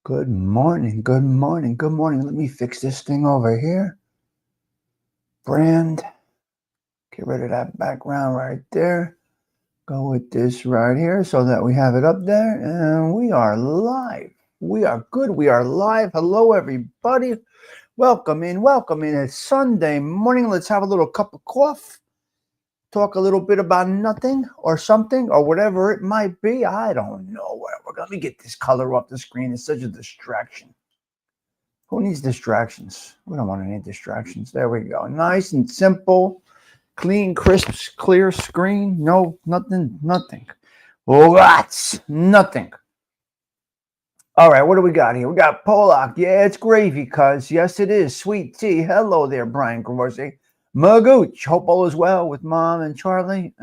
Good morning, good morning, good morning. Let me fix this thing over here. Brand. Get rid of that background right there. Go with this right here so that we have it up there. And we are live. We are good. We are live. Hello, everybody. Welcome in. Welcome in. It's Sunday morning. Let's have a little cup of coffee. Talk a little bit about nothing or something or whatever it might be. I don't know. Let me get this color off the screen. It's such a distraction. Who needs distractions? We don't want any distractions. There we go. Nice and simple, clean, crisp, clear screen. No, nothing. Lots, nothing. All right, what do we got here? We got Polak. Yeah, it's gravy, cuz. Yes, it is. Sweet tea. Hello there, Brian Corsi. Magooch. Hope all is well with Mom and Charlie.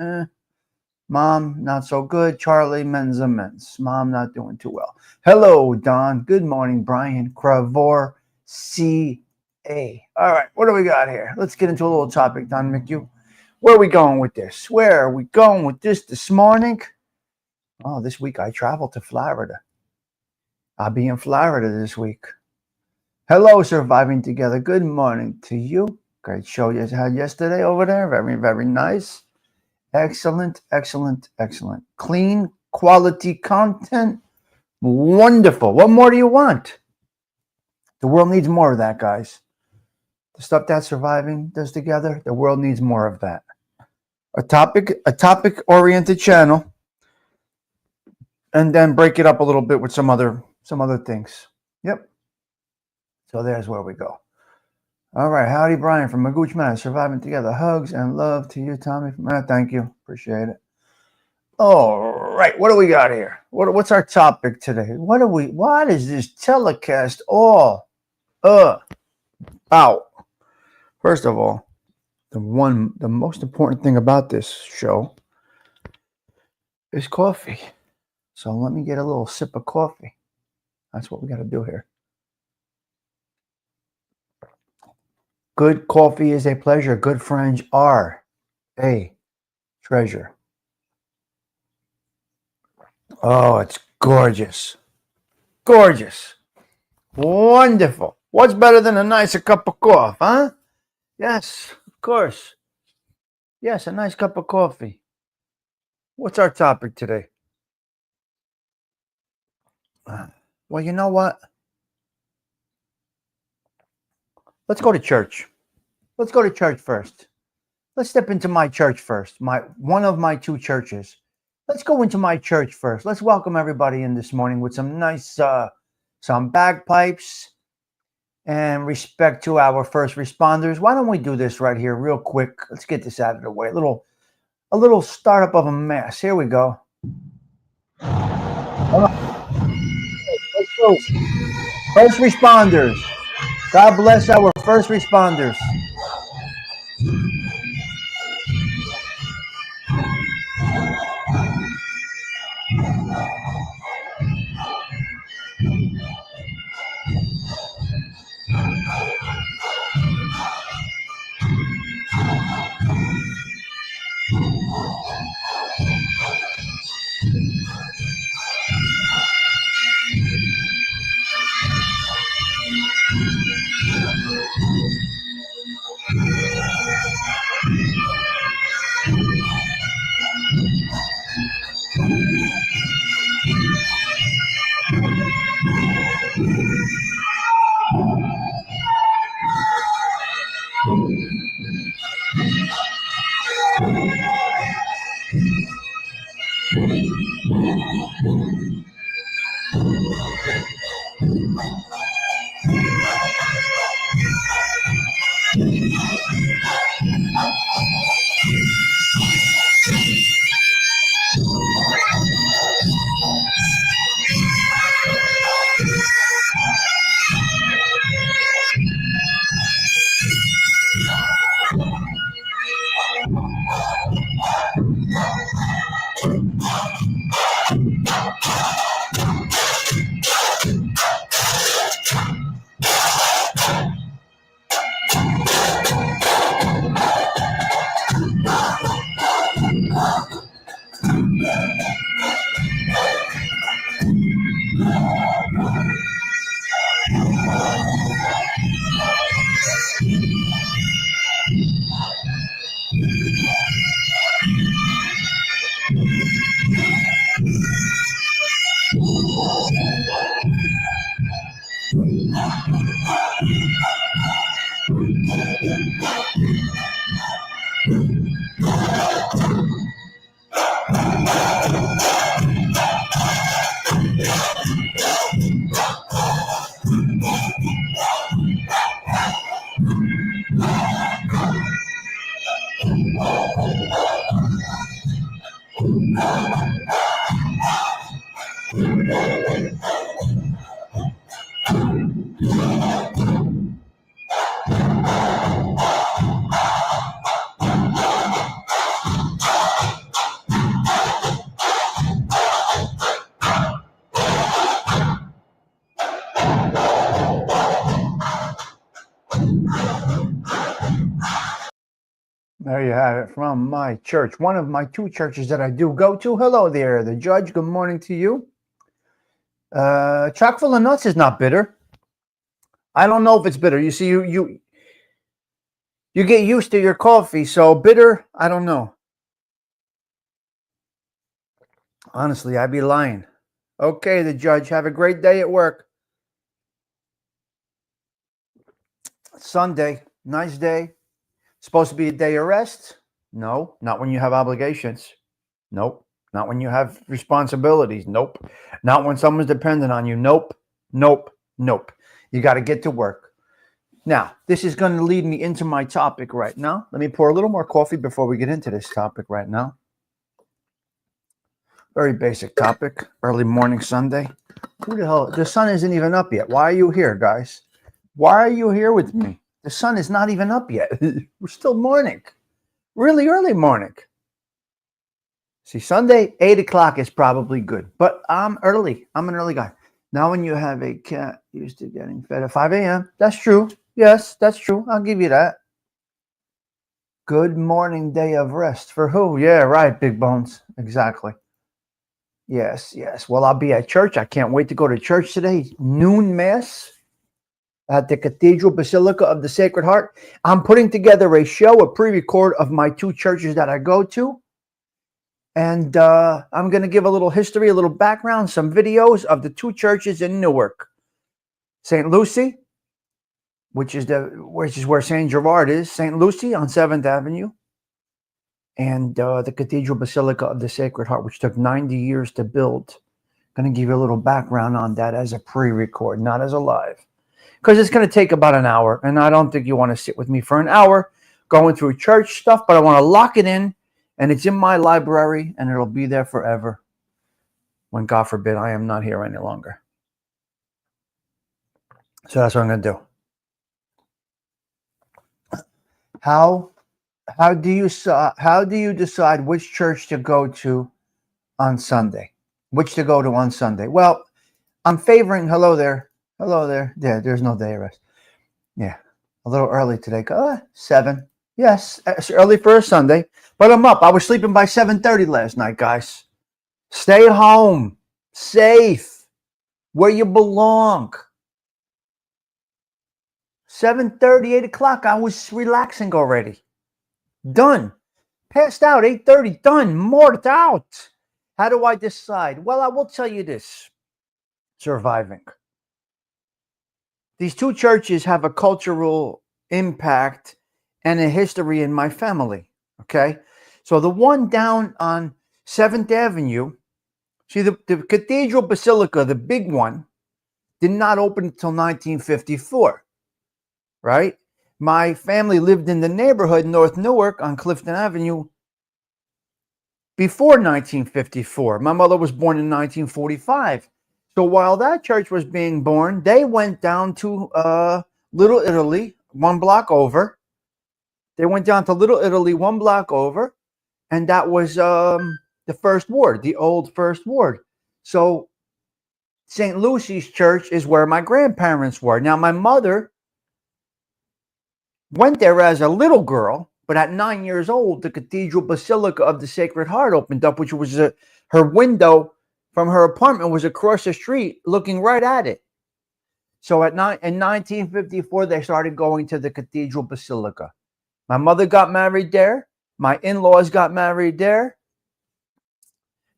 Mom, not so good. Charlie, men's immense. Mom, not doing too well. Hello, Don. Good morning, Brian. Cravor, C.A. All right, what do we got here? Let's get into a little topic, Don McHugh. Where are we going with this? Where are we going with this morning? Oh, this week I traveled to Florida. I'll be in Florida this week. Hello, Surviving Together. Good morning to you. Great show you had yesterday over there. Very, very nice. Excellent. Clean, quality content. Wonderful. What more do you want? The world needs more of that, guys. The stuff that Surviving does together, the world needs more of that. A topic-oriented channel, and then break it up a little bit with some other things. Yep. So there's where we go. All right. Howdy, Brian from Magooch Man. Surviving Together. Hugs and love to you, Tommy. Thank you. Appreciate it. All right. What do we got here? What's our topic today? What is this telecast all about? First of all, the most important thing about this show is coffee. So let me get a little sip of coffee. That's what we got to do here. Good coffee is a pleasure. Good friends are a treasure. Oh, it's gorgeous. Gorgeous. Wonderful. What's better than a nicer cup of coffee, huh? Yes, of course. Yes, a nice cup of coffee. What's our topic today? Well, you know what? Let's go to church. Let's go to church first. Let's step into my church first. One of my two churches. Let's go into my church first. Let's welcome everybody in this morning with some nice, some bagpipes and respect to our first responders. Why don't we do this right here real quick? Let's get this out of the way. A little startup of a mess. Here we go. Let's go. First responders. God bless our first responders. There you have it from my church, one of my two churches that I do go to. Hello there, the judge. Good morning to you. Chock full of nuts is not bitter. I don't know if it's bitter. You see, you get used to your coffee, so bitter, I don't know. Honestly, I'd be lying. Okay, the judge. Have a great day at work. Sunday, nice day. Supposed to be a day of rest? No, not when you have obligations. Nope. Not when you have responsibilities. Nope. Not when someone's dependent on you. Nope. Nope. Nope. You got to get to work. Now, this is going to lead me into my topic right now. Let me pour a little more coffee before we get into this topic right now. Very basic topic. Early morning Sunday. Who the hell? The sun isn't even up yet. Why are you here, guys? Why are you here with me? The sun is not even up yet. We're still morning. Really early morning. See, Sunday, 8 o'clock is probably good. But I'm early. I'm an early guy. Now when you have a cat used to getting fed at 5 a.m., that's true. Yes, that's true. I'll give you that. Good morning day of rest. For who? Yeah, right, Big Bones. Exactly. Yes, yes. Well, I'll be at church. I can't wait to go to church today. Noon mass at the Cathedral Basilica of the Sacred Heart. I'm putting together a show, a pre-record of my two churches that I go to. And I'm going to give a little history, a little background, some videos of the two churches in Newark. St. Lucie, which is where St. Gerard is. St. Lucie on 7th Avenue. And the Cathedral Basilica of the Sacred Heart, which took 90 years to build. I'm going to give you a little background on that as a pre-record, not as a live. Because it's going to take about an hour. And I don't think you want to sit with me for an hour going through church stuff, but I want to lock it in. And it's in my library, and it'll be there forever when, God forbid, I am not here any longer. So that's what I'm going to do. How do you decide which church to go to on Sunday? Which to go to on Sunday? Well, I'm favoring. Hello there. Yeah, there's no day of rest. Yeah, a little early today. 7. Yes, it's early for a Sunday, but I'm up. I was sleeping by 7:30 last night, guys. Stay home, safe, where you belong. 7:30, 8 o'clock, I was relaxing already. Done. Passed out, 8:30, done, morphed out. How do I decide? Well, I will tell you this. Surviving. These two churches have a cultural impact and a history in my family, okay? So the one down on 7th Avenue, see the Cathedral Basilica, the big one, did not open until 1954, right? My family lived in the neighborhood, North Newark on Clifton Avenue, before 1954. My mother was born in 1945. So while that church was being born, they went down to Little Italy, one block over. They went down to Little Italy, one block over, and that was the First Ward, the old First Ward. So St. Lucie's Church is where my grandparents were. Now, my mother went there as a little girl, but at 9 years old, the Cathedral Basilica of the Sacred Heart opened up, which was her window from her apartment was across the street looking right at it. So in 1954, they started going to the Cathedral Basilica. My mother got married there. My in-laws got married there.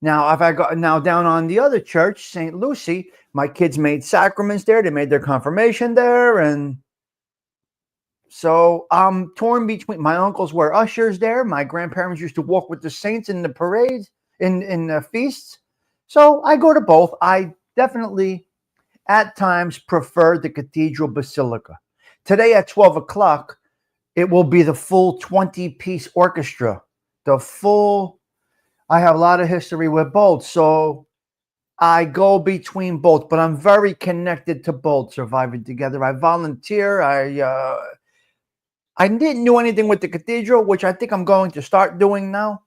Now, if I got now down on the other church, St. Lucy, my kids made sacraments there. They made their confirmation there, and so I'm torn between. My uncles were ushers there. My grandparents used to walk with the saints in the parades, in the feasts. So I go to both. I definitely, at times, prefer the Cathedral Basilica. Today at 12 o'clock, it will be the full 20-piece orchestra. The full. I have a lot of history with both, so I go between both, but I'm very connected to both. Surviving Together. I volunteer. I didn't do anything with the cathedral, which I think I'm going to start doing now.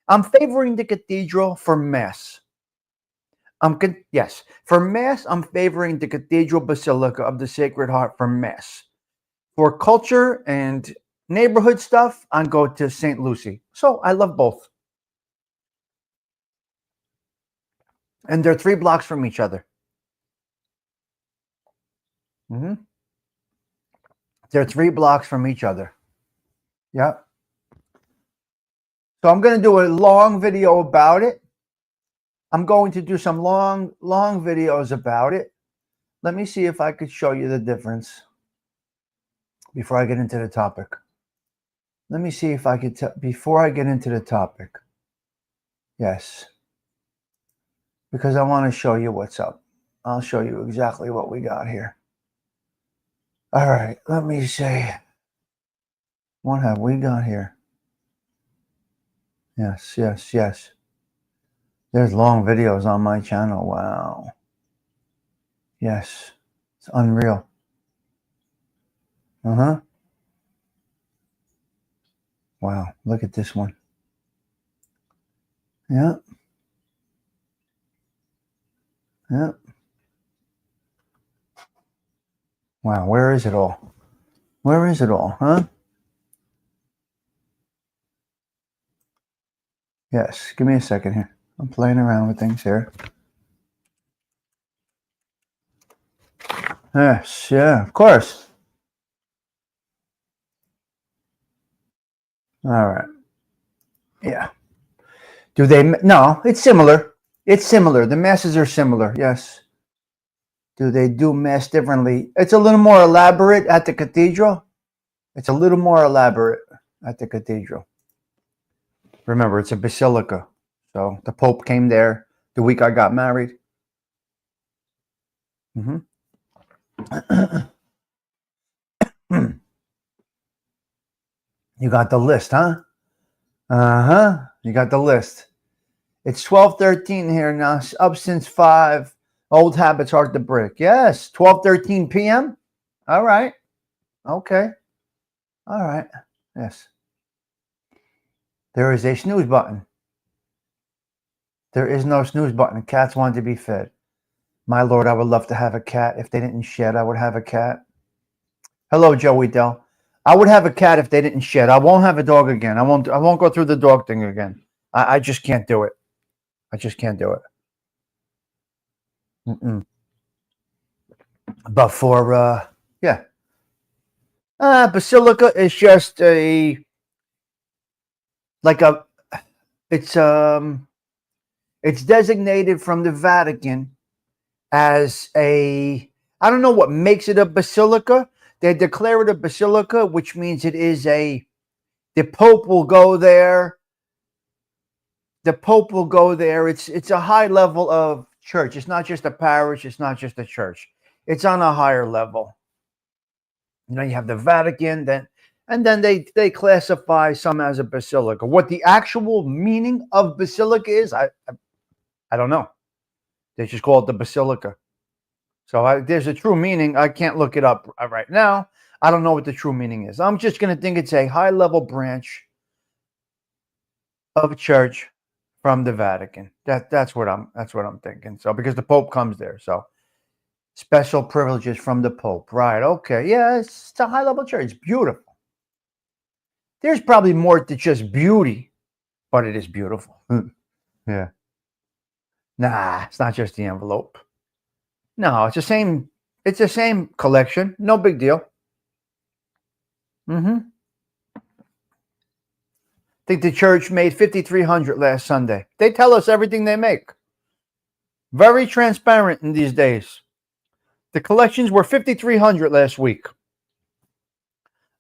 I'm favoring the cathedral for mass. Yes, for mass, I'm favoring the Cathedral Basilica of the Sacred Heart for mass. For culture and neighborhood stuff, I go to St. Lucy. So I love both. And they're 3 blocks from each other. They're 3 blocks from each other. Yep. So I'm going to do a long video about it. I'm going to do some long videos about it. Let me see if I could show you the difference before I get into the topic. Let me see if I could before I get into the topic. Yes. Because I want to show you what's up. I'll show you exactly what we got here. All right, let me see. What have we got here? Yes. There's long videos on my channel. Wow. Yes. It's unreal. Wow. Look at this one. Yeah. Wow. Where is it all? Huh? Yes. Give me a second here. I'm playing around with things here. Yes. Yeah. Of course. All right. Yeah. Do they? No, it's similar. The masses are similar. Yes. Do they do mass differently? It's a little more elaborate at the cathedral. Remember, it's a basilica. So the Pope came there the week I got married. You got the list, huh? You got the list. It's 12:13 here now. Up since 5. Old habits hard to break. Yes, 12:13 p.m. All right. Okay. All right. Yes. There is a snooze button. There is no snooze button. Cats want to be fed. My lord, I would love to have a cat. If they didn't shed, I would have a cat. Hello, Joey Dell. I would have a cat if they didn't shed. I won't have a dog again. I won't go through the dog thing again. I just can't do it. I just can't do it. But for basilica is just it's designated from the Vatican as I don't know what makes it a basilica. They declare it a basilica, which means it is the Pope will go there. It's a high level of church. It's not just a parish. It's not just a church. It's on a higher level. You have the Vatican, and then they classify some as a basilica. What the actual meaning of basilica is, I don't know. They just call it the basilica. So there's a true meaning. I can't look it up right now. I don't know what the true meaning is. I'm just going to think it's a high-level branch of a church from the Vatican. That's what I'm thinking. So because the Pope comes there, so special privileges from the Pope. Right? Okay. Yeah, it's a high-level church. It's beautiful. There's probably more to just beauty, but it is beautiful. Yeah. Nah, it's not just the envelope. No, it's the same It's the same collection. No big deal. I think the church made 5,300 last Sunday. They tell us everything they make. Very transparent in these days. The collections were 5,300 last week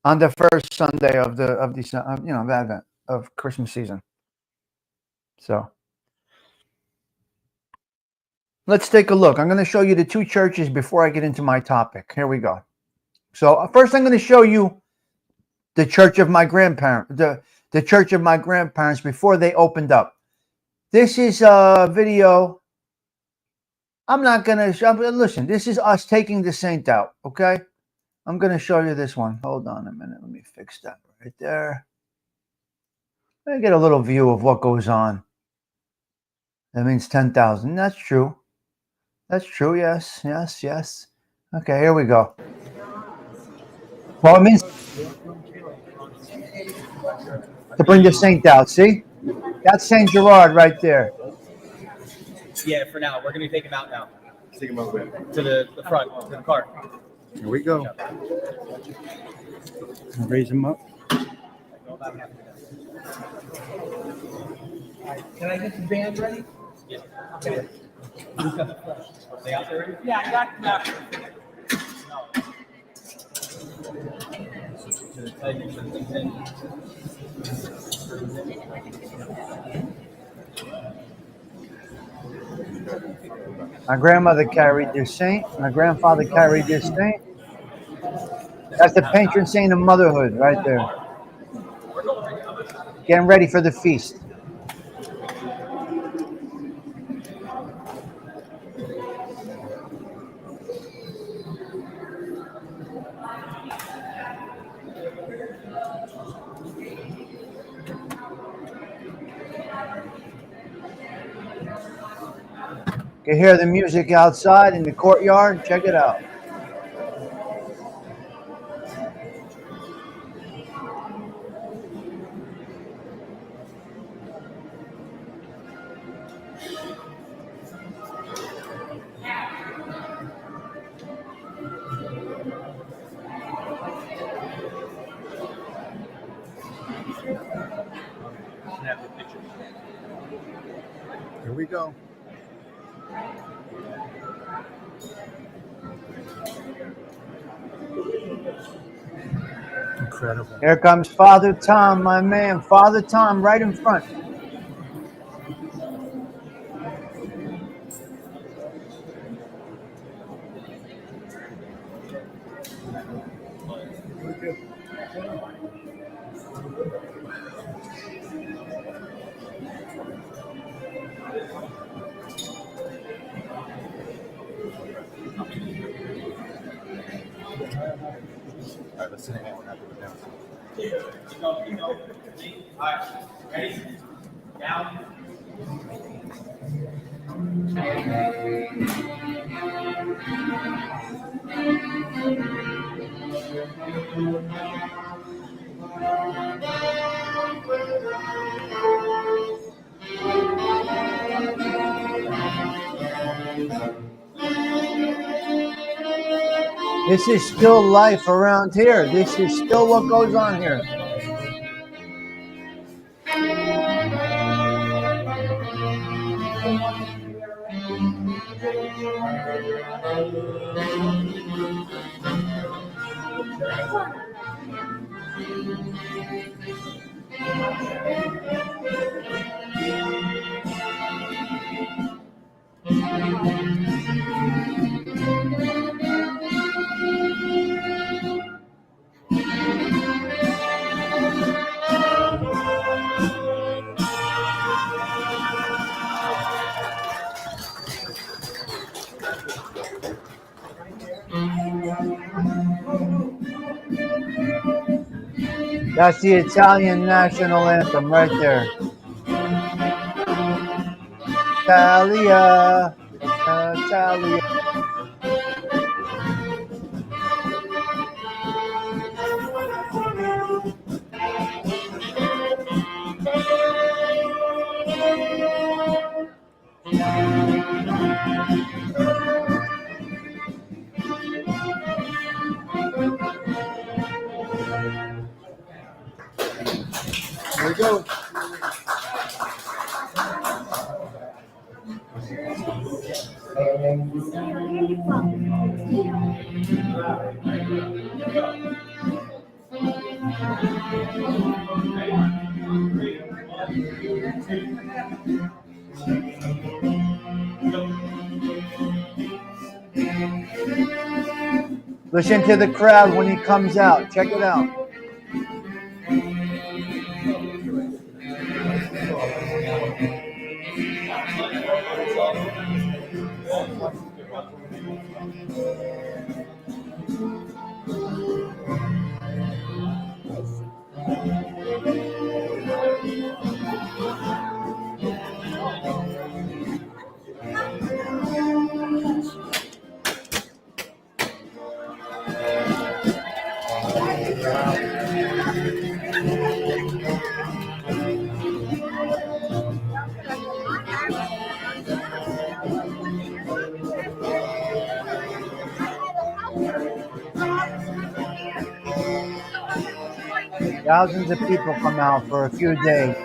on the first Sunday of the Advent of Christmas season. So let's take a look. I'm going to show you the two churches before I get into my topic. Here we go. So first, I'm going to show you the church of my grandparents, the church of my grandparents before they opened up. This is a video. I'm not going to listen. This is us taking the saint out. Okay. I'm going to show you this one. Hold on a minute. Let me fix that right there. Let me get a little view of what goes on. That means 10,000. That's true. That's true. Yes. Yes. Yes. Okay. Here we go. Well, it means to bring the saint out. See? That's Saint Gerard right there. Yeah, for now. We're going to take him out now. Take him over to the front, to the car. Here we go. Raise him up. Can I get the band ready? Yeah. Okay. They out there ready? Yeah, I got that. My grandmother carried this saint. My grandfather carried this saint. That's the patron saint of motherhood right there. Getting ready for the feast. You can hear the music outside in the courtyard. Check it out. Here we go. Incredible. Here comes Father Tom, my man. Father Tom right in front. All right, let's sit down. All right, ready? Down. This is still life around here. This is still what goes on here. That's the Italian national anthem right there. Italia, Italia. we go. Listen to the crowd when he comes out. Check it out. Thousands of people come out for a few days.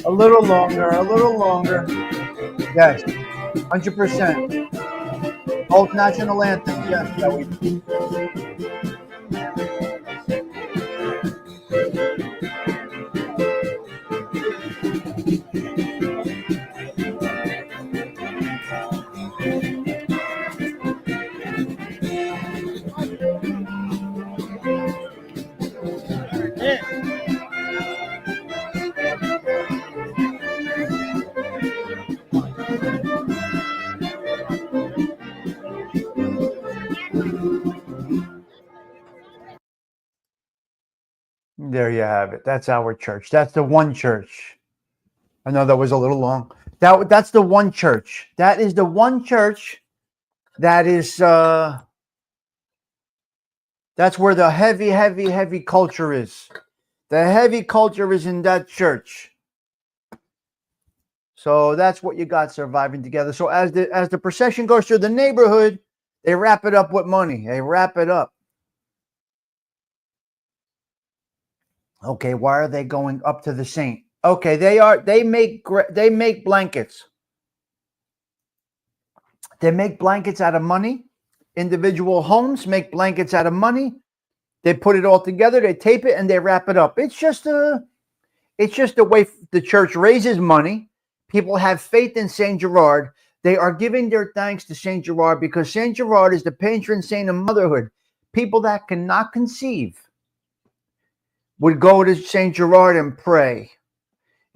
A little longer, a little longer. Yes, 100%. Both national anthems, yes, Joey. There you have it. That's our church. That's the one church. I know that was a little long. That's the one church. That is the one church that is that's where the heavy culture is. The heavy culture is in that church. So that's what you got surviving together. So as the procession goes through the neighborhood, they wrap it up with money. They wrap it up. Okay, why are they going up to the saint? Okay, they make blankets. They make blankets out of money. Individual homes make blankets out of money. They put it all together, they tape it, and they wrap it up. It's just a way the church raises money. People have faith in Saint Gerard. They are giving their thanks to Saint Gerard because Saint Gerard is the patron saint of motherhood. People that cannot conceive would go to Saint Gerard and pray.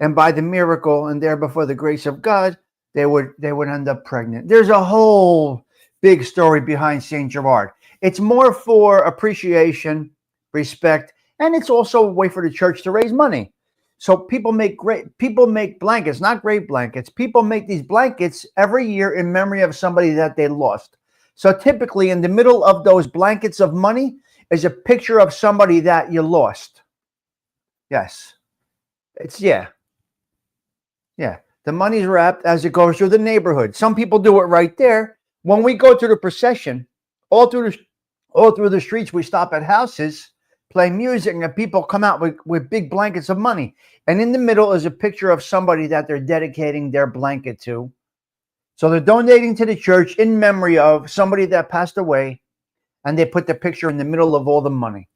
And by the miracle and there before the grace of God, they would end up pregnant. There's a whole big story behind Saint Gerard. It's more for appreciation, respect, and it's also a way for the church to raise money. So people make blankets, not great blankets. People make these blankets every year in memory of somebody that they lost. So typically in the middle of those blankets of money is a picture of somebody that you lost. Yes. Yeah. The money's wrapped as it goes through the neighborhood. Some people do it right there. When we go to the procession, all through the streets, we stop at houses, play music, and people come out with big blankets of money. And in the middle is a picture of somebody that they're dedicating their blanket to. So they're donating to the church in memory of somebody that passed away, and they put the picture in the middle of all the money.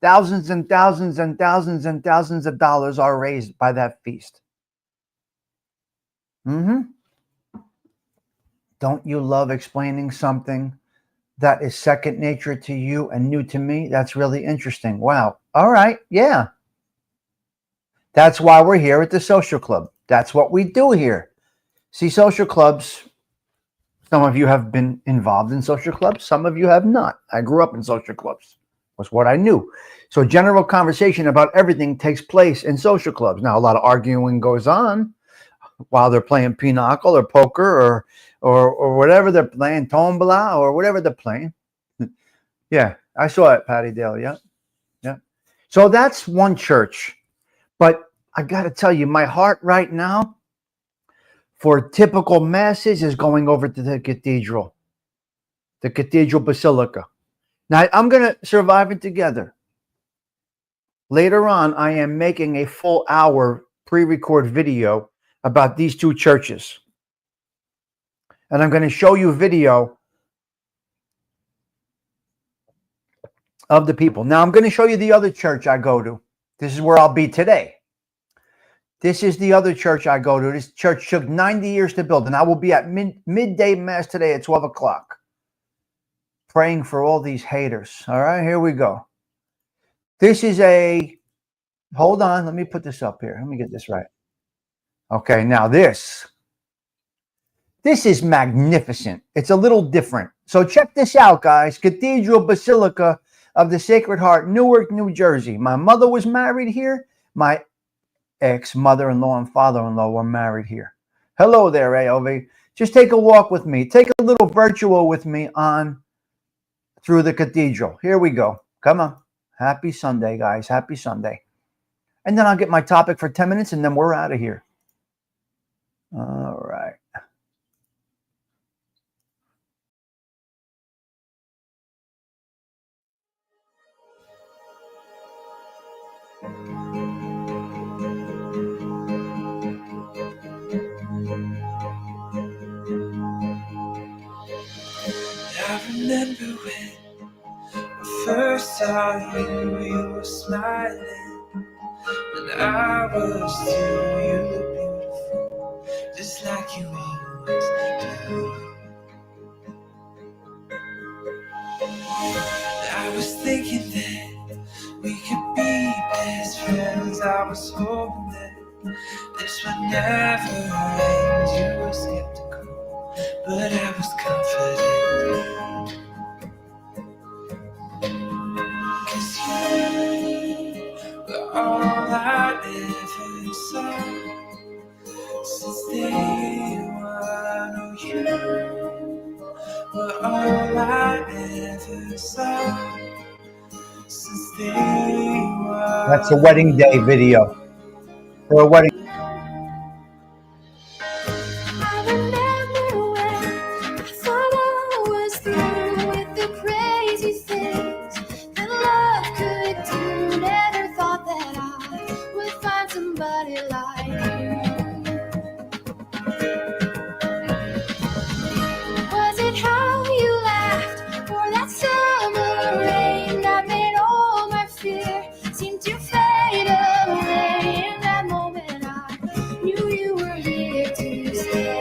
Thousands and thousands and thousands and thousands of dollars are raised by that feast. Don't you love explaining something that is second nature to you and new to me? That's really interesting. Wow. All right. Yeah. That's why we're here at the social club. That's what we do here. See, social clubs, some of you have been involved in social clubs. Some of you have not. I grew up in social clubs. Was what I knew. So general conversation about everything takes place in social clubs. Now, a lot of arguing goes on while they're playing pinochle or poker or whatever they're playing, tombola or whatever they're playing. Yeah, I saw it, Patty Dale. Yeah, yeah. So that's one church. But I got to tell you, my heart right now for typical masses is going over to the cathedral basilica. Now, I'm going to survive it together. Later on, I am making a full hour pre-record video about these two churches. And I'm going to show you video of the people. Now, I'm going to show you the other church I go to. This is where I'll be today. This is the other church I go to. This church took 90 years to build, and I will be at midday mass today at 12 o'clock. Praying for all these haters. All right, here we go. This is hold on, let me put this up here. Let me get this right. Okay, now this is magnificent. It's a little different. So check this out, guys. Cathedral Basilica of the Sacred Heart, Newark, New Jersey. My mother was married here. My ex-mother-in-law and father-in-law were married here. Hello there, AOV. Just take a walk with me. Take a little virtual with me on through the cathedral. Here we go. Come on. Happy Sunday, guys. Happy Sunday. And then I'll get my topic for 10 minutes and then we're out of here. All right. I remember when I first saw you, you were smiling, and I was too. You look beautiful, just like you always do. I was thinking that we could be best friends. I was hoping that this would never end. You were skeptical, but I was confident. 'Cause you were all I ever saw since day one. Oh, you were all I ever saw since day one. That's a wedding day video. For a wedding. I remember when I thought I was through with the crazy things that love could do. Never thought that I would find somebody like you. Was it how you laughed or that summer rain that made all my fear seem to fade away? In that moment I knew you were here to stay.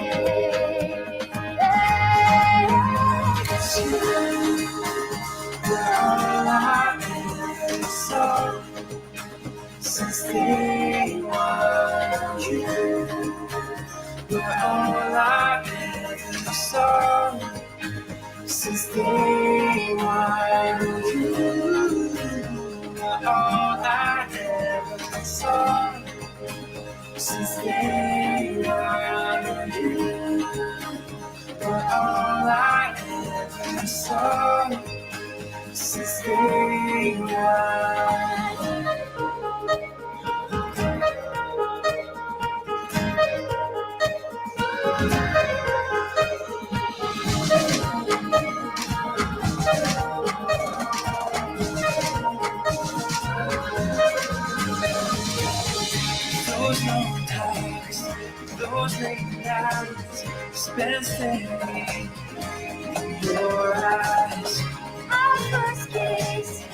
'Cause you were all I ever saw since day one. You were all I ever saw since day one. You were all I ever saw since day one. You were all I ever saw since day one. long talks, those late nights spent staring in your eyes. Our first kiss,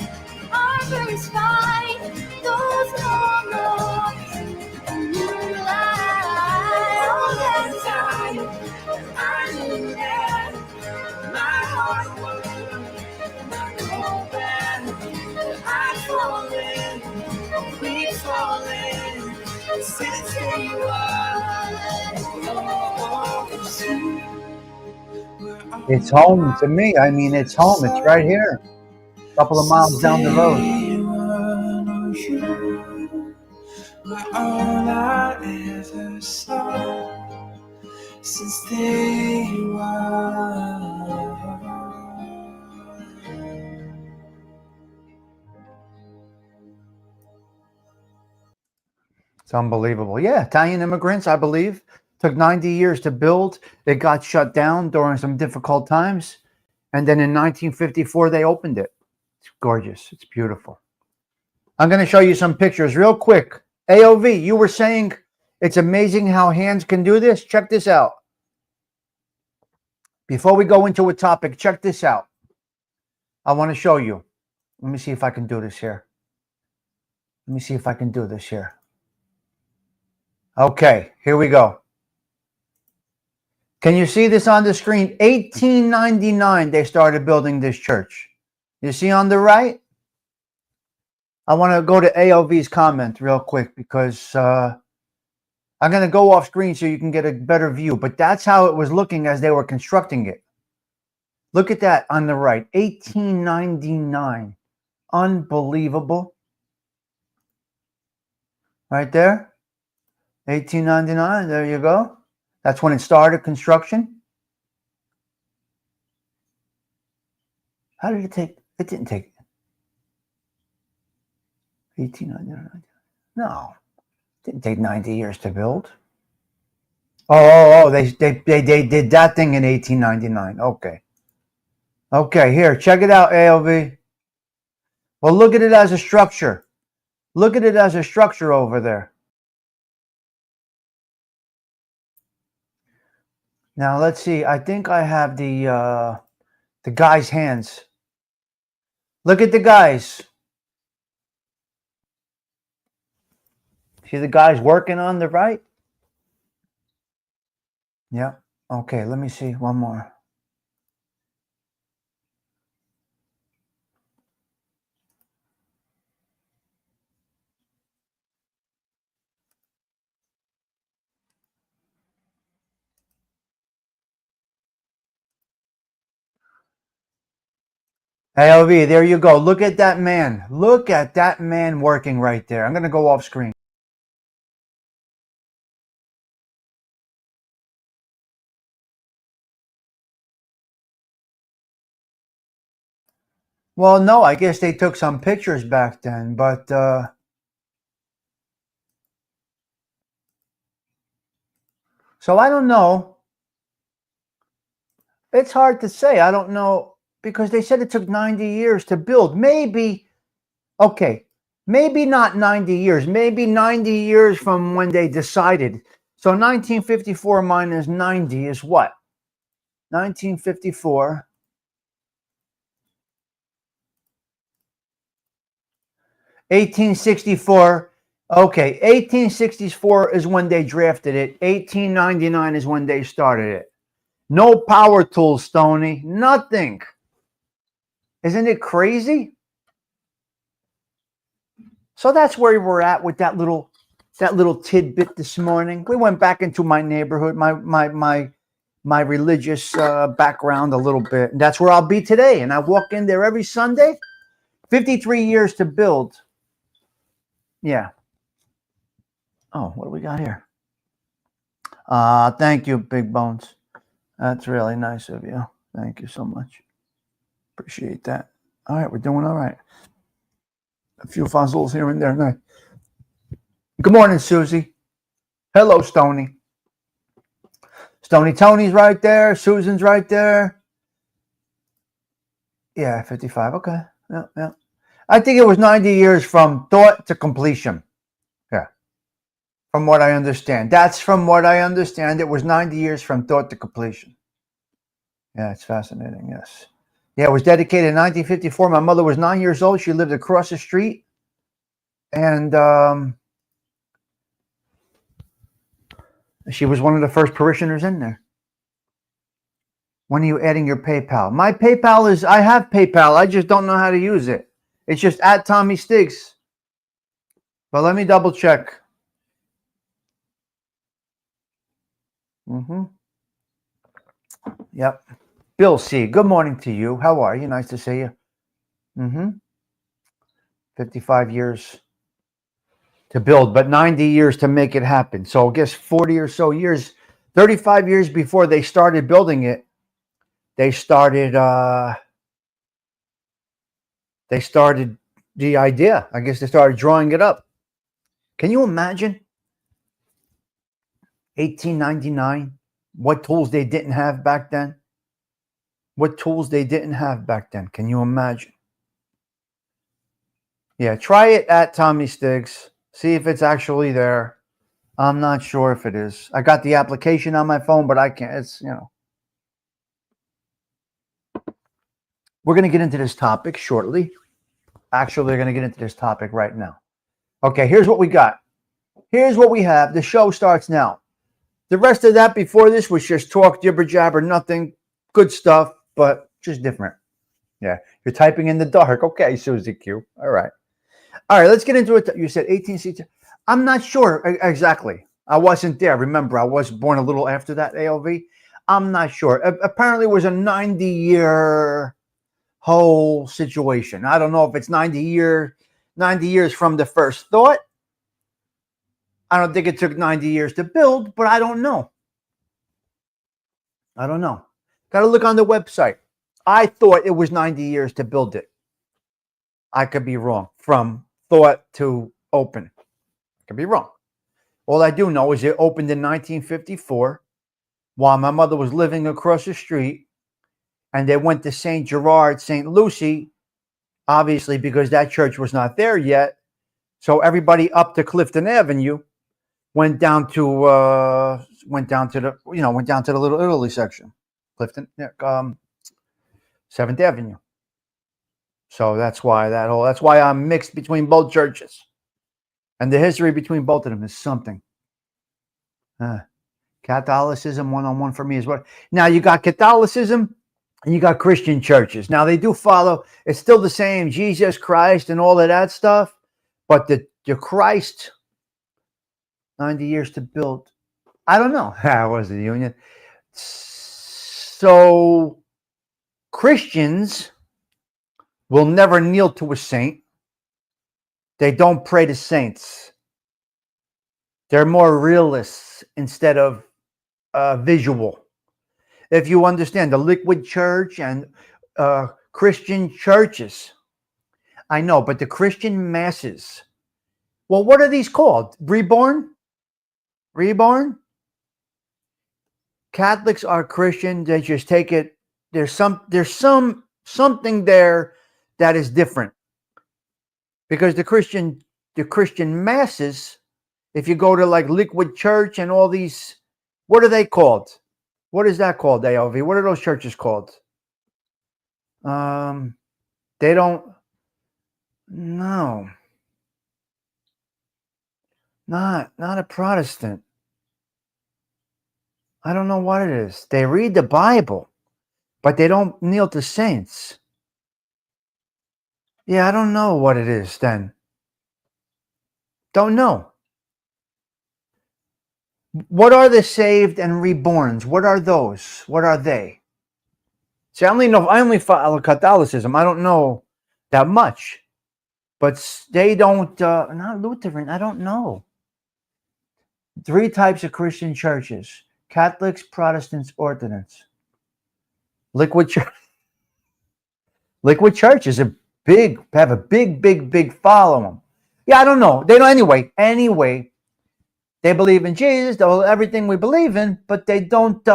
our first fight, those long walks in moonlight. All that time, I knew that my heart would not go back. I've fallen, we've fallen since day one. It's home to me. I mean, it's home. It's right here. A couple of miles down the road. Were all I ever saw since day one. It's unbelievable. Yeah, Italian immigrants, I believe. Took 90 years to build. It got shut down during some difficult times. And then in 1954, they opened it. It's gorgeous. It's beautiful. I'm going to show you some pictures real quick. AOV, you were saying it's amazing how hands can do this. Check this out. Before we go into a topic, check this out. I want to show you. Let me see if I can do this here. Let me see if I can do this here. Okay, here we go. Can you see this on the screen? 1899, they started building this church. You see on the right? I want to go to AOV's comment real quick because I'm going to go off screen so you can get a better view. But that's how it was looking as they were constructing it. Look at that on the right. 1899. Unbelievable. Right there. 1899. There you go. That's when it started construction. How did it take? It didn't take 1899. No, it didn't take 90 years to build. They did that thing in 1899. Okay, here, check it out, AOV. Well, look at it as a structure. Look at it as a structure over there. Now let's see. I think I have the guy's hands. Look at the guys. See the guys working on the right? Yeah. Okay, let me see one more. AOV, there you go. Look at that man. Look at that man working right there. I'm going to go off screen. Well, no, I guess they took some pictures back then, but so I don't know. It's hard to say. I don't know because they said it took 90 years to build. Maybe, okay, maybe not 90 years. Maybe 90 years from when they decided. So 1954 minus 90 is what? 1954. 1864. Okay, 1864 is when they drafted it. 1899 is when they started it. No power tools, Stoney. Nothing. Isn't it crazy? So that's where we're at with that little tidbit this morning. We went back into my neighborhood, my religious background a little bit. And that's where I'll be today. And I walk in there every Sunday. 53 years to build. Yeah. Oh, what do we got here? Thank you, Big Bones. That's really nice of you. Thank you so much. Appreciate that. All right, we're doing all right. A few fuzzles here and there. Nice. Good morning, Susie. Hello, Stoney. Stony Tony's right there. Susan's right there. Yeah, 55. Okay. Yeah. I think it was 90 years from thought to completion. Yeah. From what I understand. That's from what I understand. It was 90 years from thought to completion. Yeah, it's fascinating, yes. Yeah, it was dedicated in 1954. My mother was 9 years old. She lived across the street. And she was one of the first parishioners in there. When are you adding your PayPal? My PayPal is, I have PayPal. I just don't know how to use it. It's just at Tommy Stigs. But let me double check. Yep. Bill C. Good morning to you. How are you? Nice to see you. 55 years to build, but 90 years to make it happen. So I guess 40 or so years, 35 years before they started building it, they started the idea. I guess they started drawing it up. Can you imagine 1899? What tools they didn't have back then? What tools they didn't have back then? Can you imagine? Yeah, try it at Tommy Stigs. See if it's actually there. I'm not sure if it is. I got the application on my phone, but I can't. It's, you know. We're going to get into this topic shortly. Actually, they're going to get into this topic right now. Okay, here's what we got. Here's what we have. The show starts now. The rest of that before this was just talk, jibber jabber, nothing. Good stuff, but just different. Yeah, you're typing in the dark. Okay, Susie Q. All right, let's get into it. You said 1860. I'm not sure exactly. I wasn't there. Remember, I was born a little after that, ALV. I'm not sure. Apparently, it was a 90-year whole situation. I don't know if it's 90 years from the first thought. I don't think it took 90 years to build, but I don't know. Got to look on the website. I thought it was 90 years to build it. I could be wrong. From thought to open. I could be wrong. All I do know is it opened in 1954 while my mother was living across the street, and they went to St. Gerard, St. Lucie, obviously because that church was not there yet. So everybody up to Clifton Avenue went down to the Little Italy section, Clifton, 7th Avenue. So that's why I'm mixed between both churches, and the history between both of them is something. Catholicism 101 for me is what. Now you got Catholicism and you got Christian churches. Now they do follow. It's still the same, Jesus Christ and all of that stuff, but the Christ. 90 years to build. I don't know. That was the union. So Christians will never kneel to a saint. They don't pray to saints. They're more realists instead of visual. If you understand the liquid church and Christian churches, I know, but the Christian masses, well, what are these called? Reborn? Catholics are Christian. They just take it. There's something there that is different, because the Christian masses, if you go to like Liquid Church and all these, what are they called? What is that called, ALV? What are those churches called? They don't. No. Not a Protestant. I don't know what it is. They read the Bible, but they don't kneel to saints. Yeah, I don't know what it is then. Don't know. What are the saved and reborns? What are those? What are they? See, I only follow Catholicism. I don't know that much. But they don't, not Lutheran, I don't know. 3 types of Christian churches: Catholics, Protestants, Orthodox. Liquid Church. Liquid Church is have a big following. Yeah, I don't know. They don't anyway. They believe in Jesus, everything we believe in, but they don't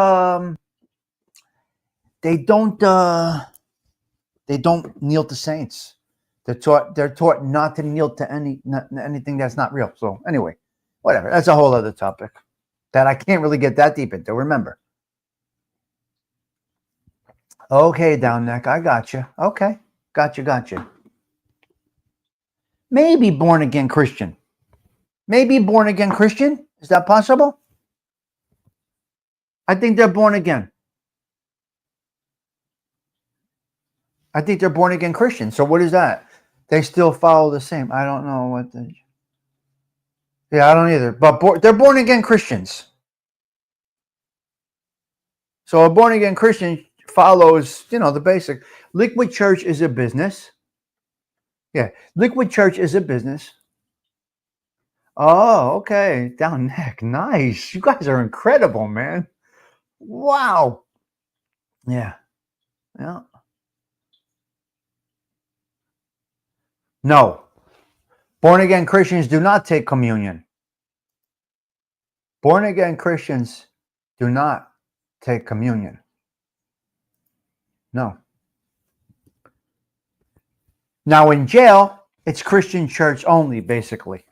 kneel to saints. They're taught not to kneel to anything that's not real. So anyway, Whatever. That's a whole other topic that I can't really get that deep into. Remember. Okay, down neck. I got you. Okay. Got you. Maybe born again Christian. Maybe born again Christian. Is that possible? I think they're born again. I think they're born again Christians. So what is that? They still follow the same. I don't know what the... Yeah, I don't either. But they're born again Christians. So a born again Christian follows, the basic. Liquid Church is a business. Yeah, Liquid Church is a business. Oh, okay. Down neck. Nice. You guys are incredible, man. Wow. Yeah. Yeah. No. Born again Christians do not take communion. Born again Christians do not take communion. No. Now in jail, it's Christian church only, basically.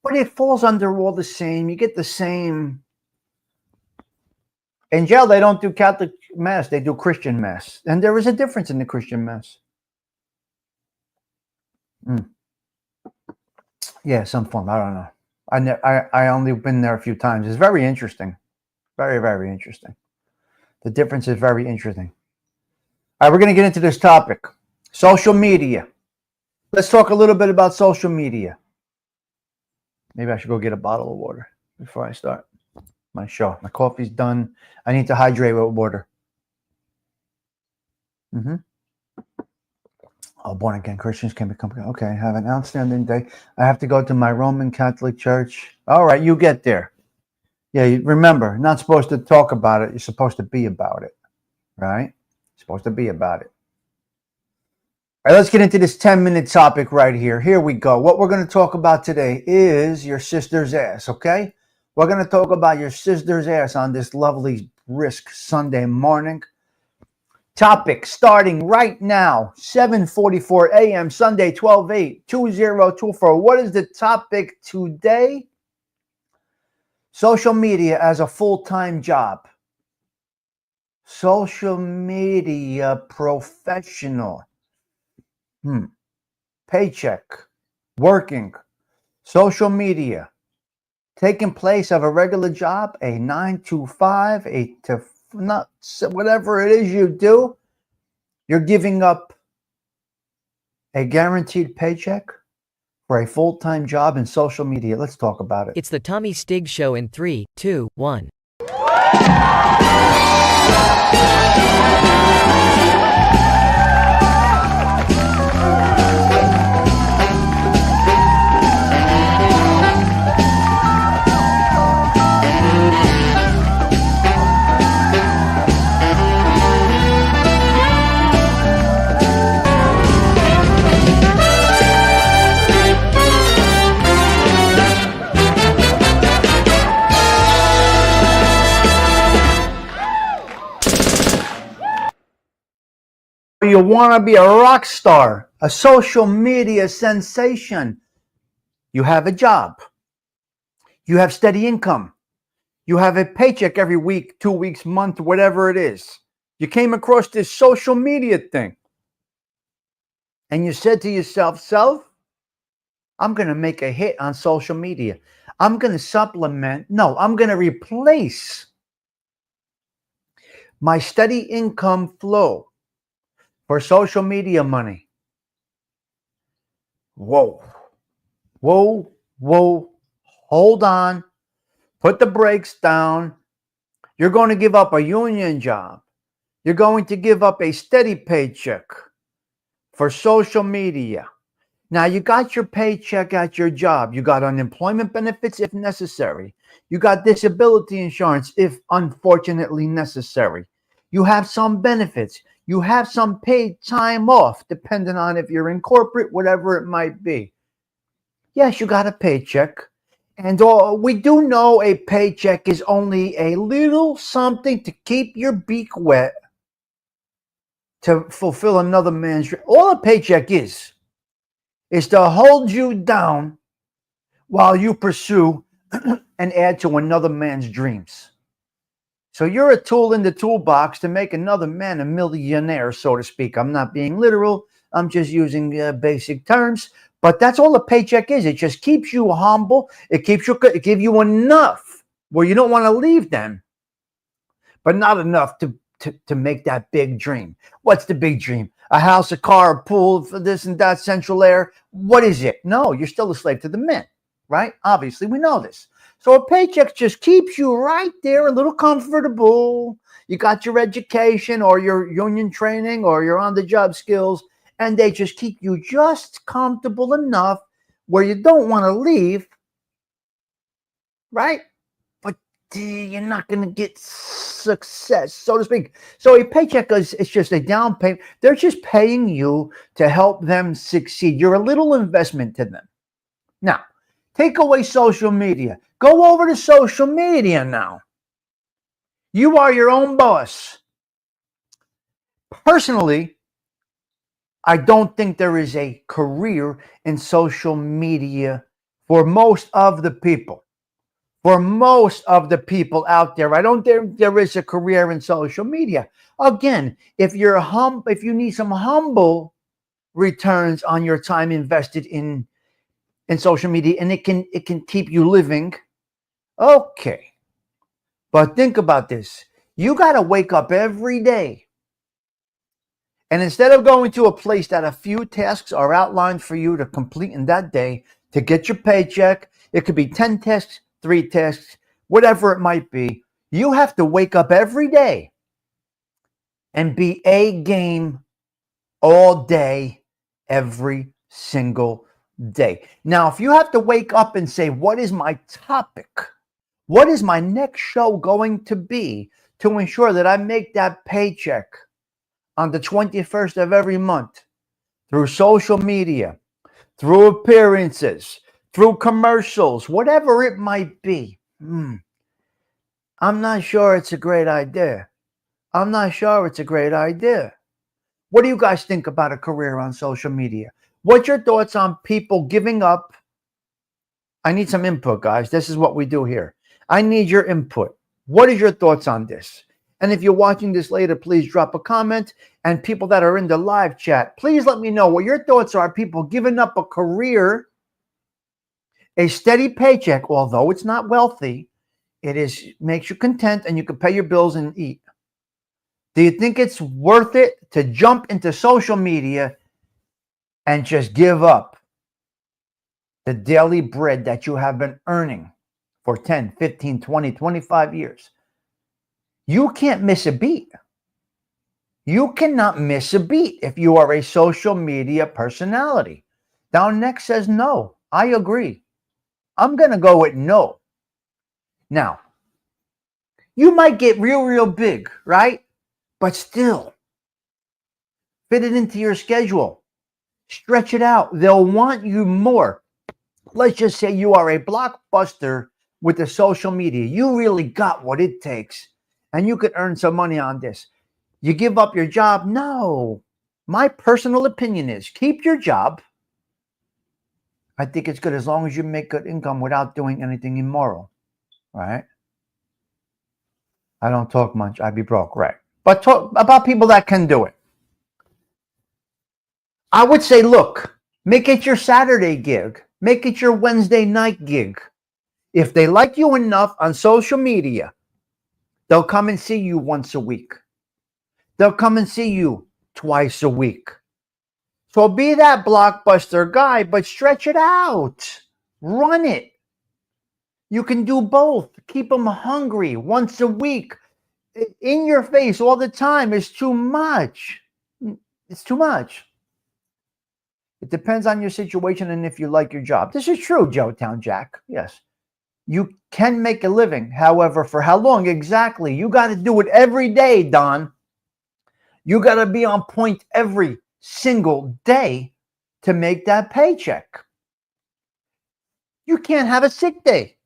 But it falls under all the same. You get the same. In jail, they don't do Catholic Mass. They do Christian Mass. And there is a difference in the Christian Mass. Yeah, some form. I don't know. I only been there a few times. It's very interesting. Very, very interesting. The difference is very interesting. All right, we're going to get into this topic. Social media. Let's talk a little bit about social media. Maybe I should go get a bottle of water before I start my show. My coffee's done. I need to hydrate with water. Oh, born again Christians can become... Okay, have an outstanding day. I have to go to my Roman Catholic Church. All right, you get there. Yeah, remember, not supposed to talk about it. You're supposed to be about it, right? You're supposed to be about it. All right, let's get into this 10-minute topic right here. Here we go. What we're going to talk about today is your sister's ass, okay? We're going to talk about your sister's ass on this lovely, brisk Sunday morning. Topic starting right now, 7:44 a.m., Sunday, 12/8/2024. What is the topic today? Social media as a full-time job. Social media professional. Paycheck. Working. Social media. Taking place of a regular job, a 9 to 5, 8 to not whatever it is you do, you're giving up a guaranteed paycheck for a full-time job in social media. Let's talk about it. It's the Tommy Stigs Show in 3, 2, 1. You want to be a rock star, a social media sensation. You have a job. You have steady income. You have a paycheck every week, 2 weeks, month, whatever it is. You came across this social media thing. And you said to yourself, I'm going to make a hit on social media. I'm going to supplement. No, I'm going to replace my steady income flow for social media money. Whoa. Hold on. Put the brakes down. You're going to give up a union job. You're going to give up a steady paycheck for social media. Now, you got your paycheck at your job. You got unemployment benefits if necessary. You got disability insurance if unfortunately necessary. You have some benefits. You have some paid time off, depending on if you're in corporate, whatever it might be. Yes, you got a paycheck. And we do know a paycheck is only a little something to keep your beak wet to fulfill another man's dream. All a paycheck is to hold you down while you pursue and add to another man's dreams. So you're a tool in the toolbox to make another man a millionaire, so to speak. I'm not being literal. I'm just using basic terms. But that's all a paycheck is. It just keeps you humble. It gives you enough where you don't want to leave them, but not enough to make that big dream. What's the big dream? A house, a car, a pool, for this and that, central air. What is it? No, you're still a slave to the mint, right? Obviously, we know this. So a paycheck just keeps you right there, a little comfortable. You got your education or your union training or your on-the-job skills, and they just keep you just comfortable enough where you don't want to leave, right? But you're not going to get success, so to speak. So a paycheck is just a down payment. They're just paying you to help them succeed. You're a little investment to them. Now, take away social media. Go over to social media now. You are your own boss. Personally, I don't think there is a career in social media for most of the people. For most of the people out there, I don't think there is a career in social media. Again, if you need some humble returns on your time invested in social media, and it can keep you living, okay. But think about this. You got to wake up every day. And instead of going to a place that a few tasks are outlined for you to complete in that day to get your paycheck, it could be 10 tasks, 3 tasks, whatever it might be. You have to wake up every day and be A game all day, every single day. Now, if you have to wake up and say, what is my topic? What is my next show going to be to ensure that I make that paycheck on the 21st of every month through social media, through appearances, through commercials, whatever it might be? I'm not sure it's a great idea. I'm not sure it's a great idea. What do you guys think about a career on social media? What's your thoughts on people giving up? I need some input, guys. This is what we do here. I need your input. What is your thoughts on this? And if you're watching this later, please drop a comment. And people that are in the live chat, please let me know what your thoughts are. People giving up a career, a steady paycheck, although it's not wealthy, makes you content and you can pay your bills and eat. Do you think it's worth it to jump into social media and just give up the daily bread that you have been earning for 10, 15, 20, 25 years? You can't miss a beat. You cannot miss a beat if you are a social media personality. Down next says no. I agree. I'm going to go with no. Now, you might get real big, right? But still, fit it into your schedule. Stretch it out. They'll want you more. Let's just say you are a blockbuster with the social media. You really got what it takes, and you could earn some money on this. You give up your job? No. My personal opinion is keep your job. I think it's good as long as you make good income without doing anything immoral, right? I don't talk much. I'd be broke, right? But talk about people that can do it. I would say, look, make it your Saturday gig. Make it your Wednesday night gig. If they like you enough on social media, they'll come and see you once a week. They'll come and see you twice a week. So be that blockbuster guy, but stretch it out. Run it. You can do both. Keep them hungry once a week. In your face all the time is too much. It's too much. It depends on your situation and if you like your job. This is true, Joetown Jack. Yes. You can make a living. However, for how long exactly? You got to do it every day, Don. You got to be on point every single day to make that paycheck. You can't have a sick day.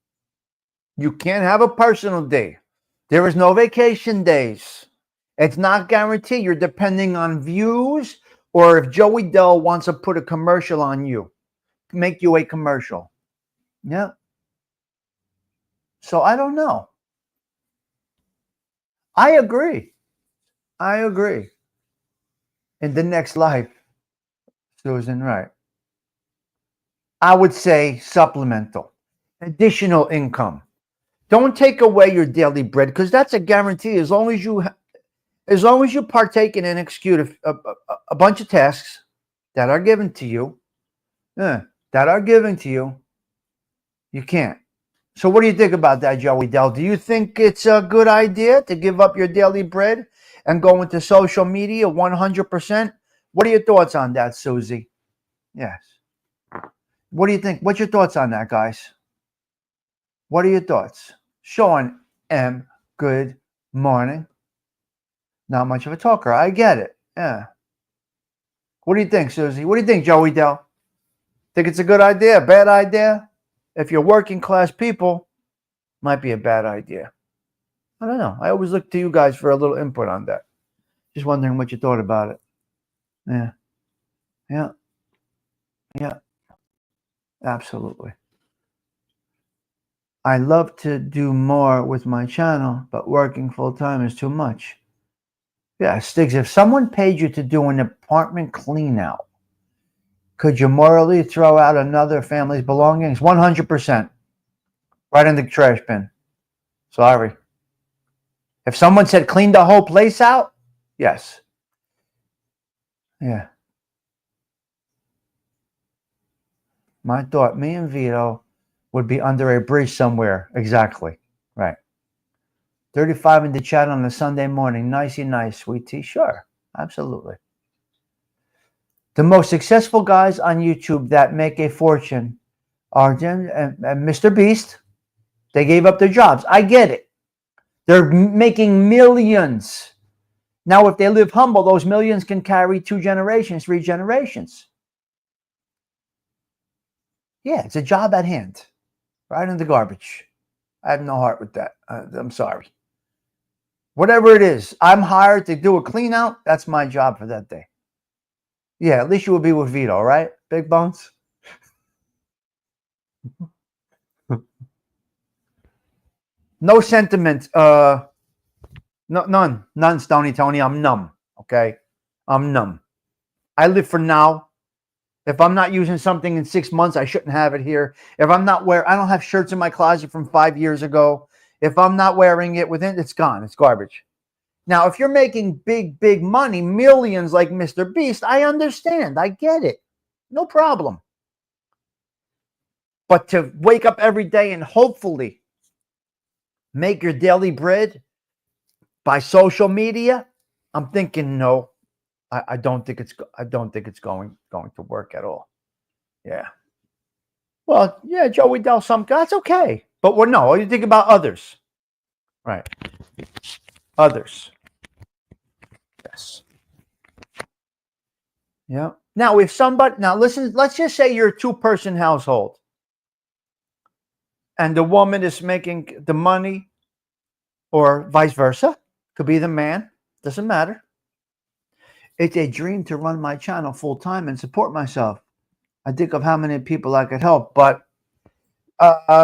You can't have a personal day. There is no vacation days. It's not guaranteed. You're depending on views, or if Joey Dell wants to put a commercial on you, make you a commercial. Yeah. So I don't know. I agree. In the next life, Susan, right? I would say supplemental, additional income. Don't take away your daily bread because that's a guarantee. As long as you partake and execute a bunch of tasks that are given to you, you can't. So what do you think about that, Joey Dell? Do you think it's a good idea to give up your daily bread and go into social media 100%? What are your thoughts on that, Susie? Yes. What do you think? What's your thoughts on that, guys? What are your thoughts? Sean M., good morning. Not much of a talker. I get it. Yeah. What do you think, Susie? What do you think, Joey Dell? Think it's a good idea, a bad idea? If you're working class people, might be a bad idea. I don't know. I always look to you guys for a little input on that. Just wondering what you thought about it. Yeah. Absolutely. I love to do more with my channel, but working full time is too much. Yeah, Stigs, if someone paid you to do an apartment clean out, could you morally throw out another family's belongings? 100%. Right in the trash bin. Sorry. If someone said clean the whole place out, yes. Yeah. My thought, me and Vito would be under a bridge somewhere. Exactly. Right. 35 in the chat on a Sunday morning. Nicey nice, sweet tea. Sure. Absolutely. The most successful guys on YouTube that make a fortune are Jim and Mr. Beast. They gave up their jobs. I get it. They're making millions. Now, if they live humble, those millions can carry 2 generations, 3 generations. Yeah, it's a job at hand. Right in the garbage. I have no heart with that. I'm sorry. Whatever it is, I'm hired to do a clean out. That's my job for that day. Yeah, at least you would be with Vito, right? Big Bones? No sentiment. No, none, Stony Tony. I'm numb. Okay, I'm numb. I live for now. If I'm not using something in 6 months, I shouldn't have it here. If I'm not I don't have shirts in my closet from 5 years ago. If I'm not wearing it within, it's gone. It's garbage. Now, if you're making big money, millions like Mr. Beast, I understand. I get it. No problem. But to wake up every day and hopefully make your daily bread by social media, I'm thinking no. I don't think it's going to work at all. Yeah. Well, yeah, Joey Dell, that's okay. But no, you think about others. Right. Others. Yes. Yeah. Now, listen, let's just say you're a 2-person household. And the woman is making the money, or vice versa. Could be the man. Doesn't matter. It's a dream to run my channel full time and support myself. I think of how many people I could help, but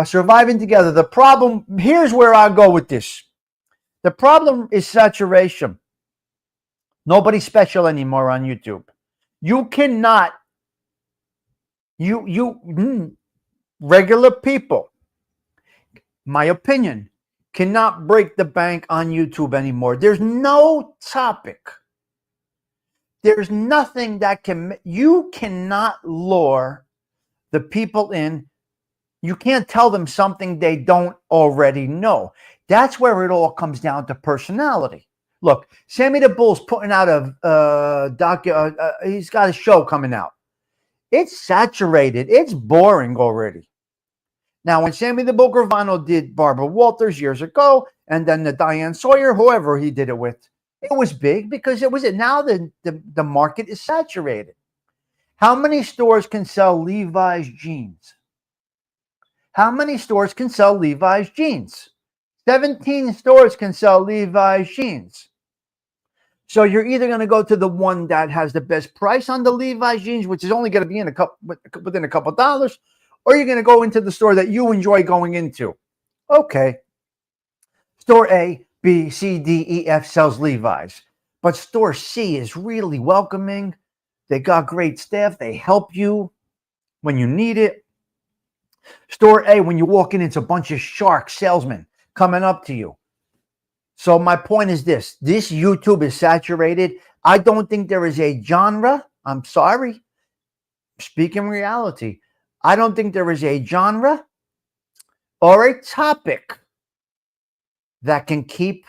surviving together. The problem, here's where I go with this. The problem is saturation. Nobody's special anymore on YouTube. You cannot, regular people, my opinion, cannot break the bank on YouTube anymore. There's no topic. There's nothing that you cannot lure the people in. You can't tell them something they don't already know. That's where it all comes down to personality. Look, Sammy the Bull's putting out he's got a show coming out. It's saturated. It's boring already. Now, when Sammy the Bull Gravano did Barbara Walters years ago, and then the Diane Sawyer, whoever he did it with, it was big because it was it. Now the market is saturated. How many stores can sell Levi's jeans? How many stores can sell Levi's jeans? 17 stores can sell Levi's jeans. So you're either going to go to the one that has the best price on the Levi's jeans, which is only going to be within a couple dollars, or you're going to go into the store that you enjoy going into. Okay. Store A, B, C, D, E, F sells Levi's. But Store C is really welcoming. They got great staff. They help you when you need it. Store A, when you walk in, it's a bunch of shark salesmen coming up to you. So my point is this YouTube is saturated. I don't think there is a genre. I'm sorry. Speaking reality. I don't think there is a genre or a topic that can keep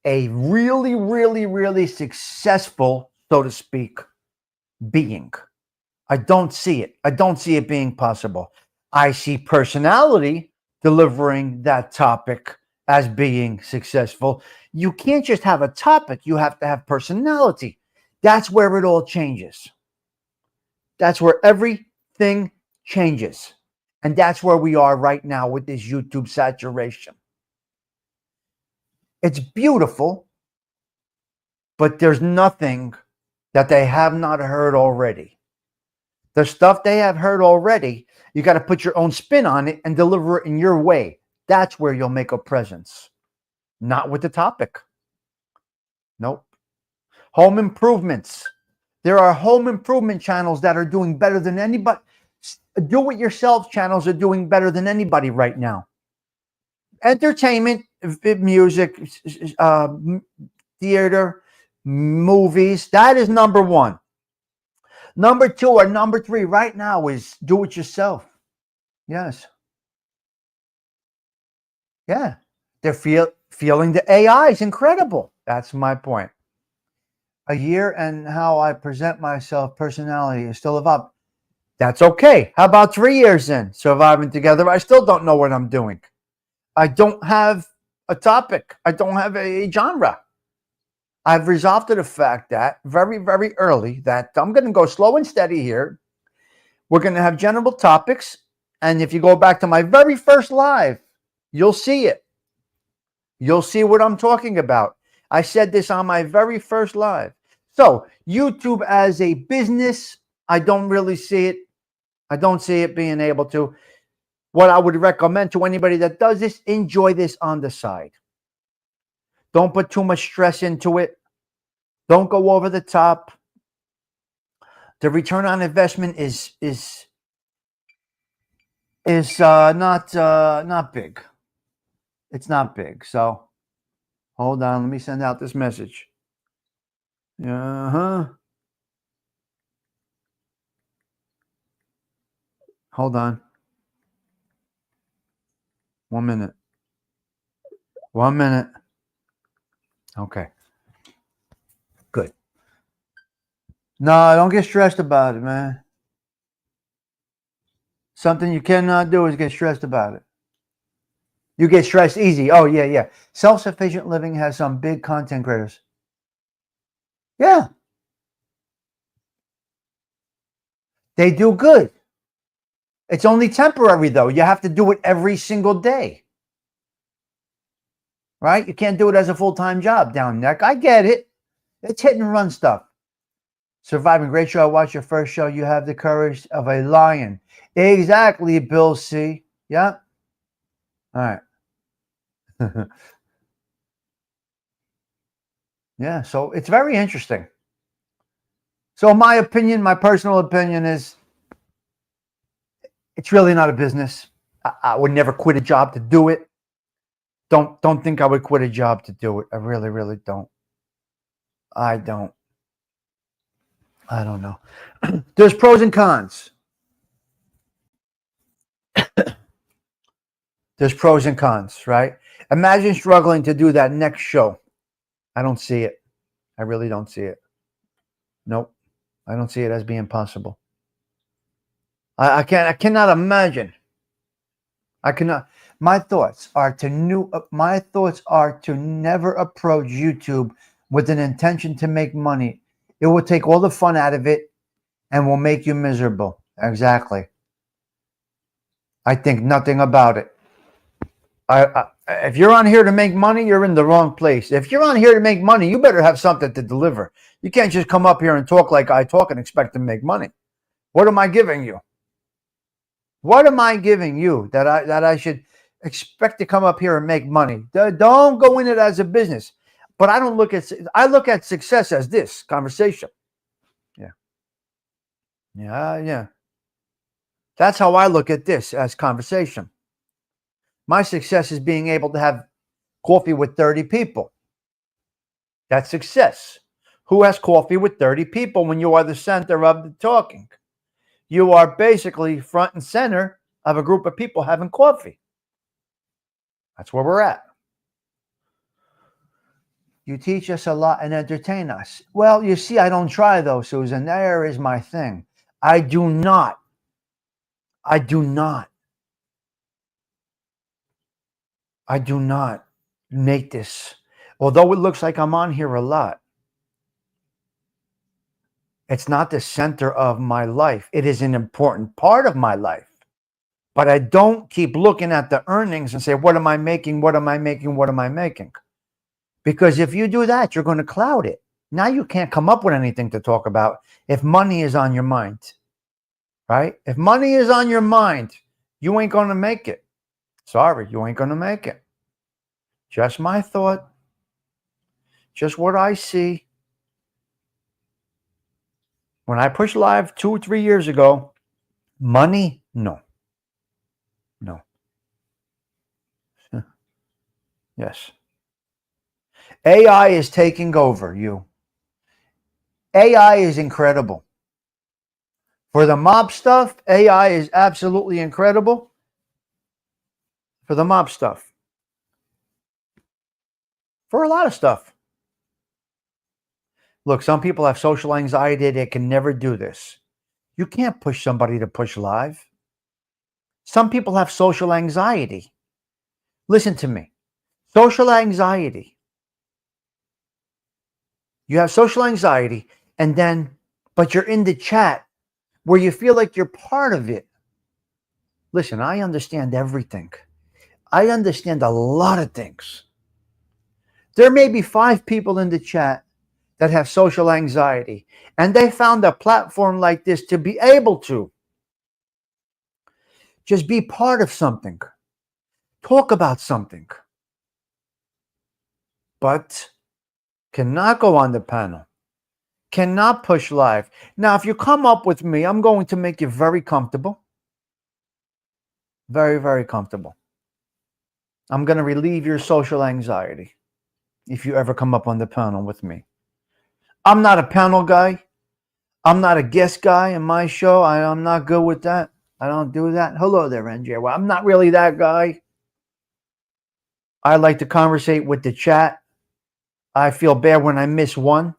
a really, really, really successful, so to speak, being. I don't see it. I don't see it being possible. I see personality delivering that topic as being successful. You can't just have a topic. You have to have personality. That's where it all changes. That's where everything changes. And that's where we are right now with this YouTube saturation. It's beautiful, but there's nothing that they have not heard already. The stuff they have heard already, you got to put your own spin on it and deliver it in your way. That's where you'll make a presence. Not with the topic. Nope. Home improvements. There are home improvement channels that are doing better than anybody. Do-it-yourself channels are doing better than anybody right now. Entertainment, music, theater, movies, that is number one. Number two or number three right now is do-it-yourself. Yes. Yeah. They're feeling the AI is incredible. That's my point. A year and how I present myself, personality is still evolving. That's okay. How about 3 years in surviving together? I still don't know what I'm doing. I don't have a topic. I don't have a genre. I've resolved to the fact that very, very early that I'm going to go slow and steady here. We're going to have general topics. And if you go back to my very first live, you'll see it. You'll see what I'm talking about. I said this on my very first live. So YouTube as a business, I don't really see it. I don't see it being able to. What I would recommend to anybody that does this, enjoy this on the side. Don't put too much stress into it. Don't go over the top. The return on investment is not big. It's not big. So hold on. Let me send out this message. Hold on. 1 minute. 1 minute. Okay. Good. No, don't get stressed about it, man. Something you cannot do is get stressed about it. You get stressed easy. Oh, yeah. Self-sufficient living has some big content creators. Yeah. They do good. It's only temporary, though. You have to do it every single day. Right? You can't do it as a full-time job down neck. I get it. It's hit and run stuff. Surviving, great show. I watched your first show. You have the courage of a lion. Exactly, Bill C. Yeah. All right. Yeah, so it's very interesting. So my opinion, my personal opinion is it's really not a business. I would never quit a job to do it. Don't think I would quit a job to do it. I really, really don't. I don't know. There's pros and cons. There's pros and cons, right? Imagine struggling to do that next show. I don't see it. I really don't see it. Nope. I don't see it as being possible. I cannot imagine. I cannot. My thoughts are to never approach YouTube with an intention to make money. It will take all the fun out of it and will make you miserable. Exactly. I think nothing about it. If you're on here to make money, you're in the wrong place. If you're on here to make money, you better have something to deliver. You can't just come up here and talk like I talk and expect to make money. What am I giving you? What am I giving you that I should expect to come up here and make money. Don't go in it as a business. But I look at success as this conversation. Yeah. That's how I look at this, as conversation. My success is being able to have coffee with 30 people. That's success. Who has coffee with 30 people when you are the center of the talking? You are basically front and center of a group of people having coffee. That's where we're at. You teach us a lot and entertain us. Well, you see, I don't try though, Susan. There is my thing. I do not make this. Although it looks like I'm on here a lot, it's not the center of my life. It is an important part of my life. But I don't keep looking at the earnings and say, what am I making? What am I making? What am I making? Because if you do that, you're going to cloud it. Now you can't come up with anything to talk about if money is on your mind, right? If money is on your mind, you ain't going to make it. Sorry, you ain't going to make it. Just my thought. Just what I see. When I pushed live 2 or 3 years ago, money, no. Yes. AI is taking over you. AI is incredible. For the mob stuff, AI is absolutely incredible. For the mob stuff. For a lot of stuff. Look, some people have social anxiety. They can never do this. You can't push somebody to push live. Some people have social anxiety. Listen to me. Social anxiety. You have social anxiety, but you're in the chat where you feel like you're part of it. Listen, I understand everything. I understand a lot of things. There may be 5 people in the chat that have social anxiety, and they found a platform like this to be able to just be part of something, talk about something, but cannot go on the panel, cannot push live. Now, if you come up with me, I'm going to make you very comfortable. Very, very comfortable. I'm going to relieve your social anxiety if you ever come up on the panel with me. I'm not a panel guy. I'm not a guest guy in my show. I'm not good with that. I don't do that. Hello there, NJ. Well, I'm not really that guy. I like to conversate with the chat. I feel bad when I miss one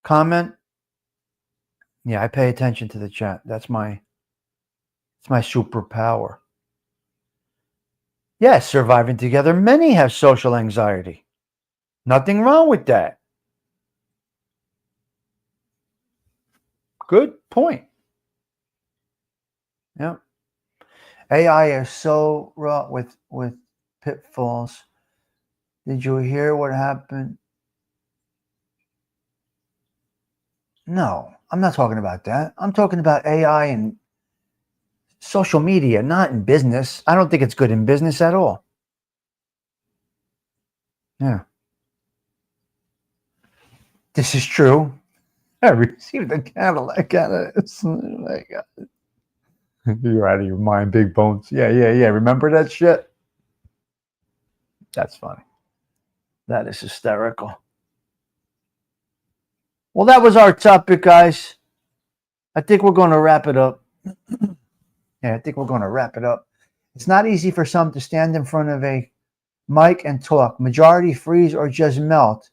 comment. Yeah, I pay attention to the chat. It's my superpower. Yes, surviving together. Many have social anxiety. Nothing wrong with that. Good point. Yeah. AI is so wrought with pitfalls. Did you hear what happened? No, I'm not talking about that. I'm talking about AI and social media, not in business. I don't think it's good in business at all. Yeah. This is true. I received a Cadillac out of this. Oh my God. You're out of your mind, big bones. Yeah. Remember that shit? That's funny. That is hysterical. Well, that was our topic, guys. I think we're going to wrap it up. Yeah, I think we're going to wrap it up. It's not easy for some to stand in front of a mic and talk. Majority freeze or just melt.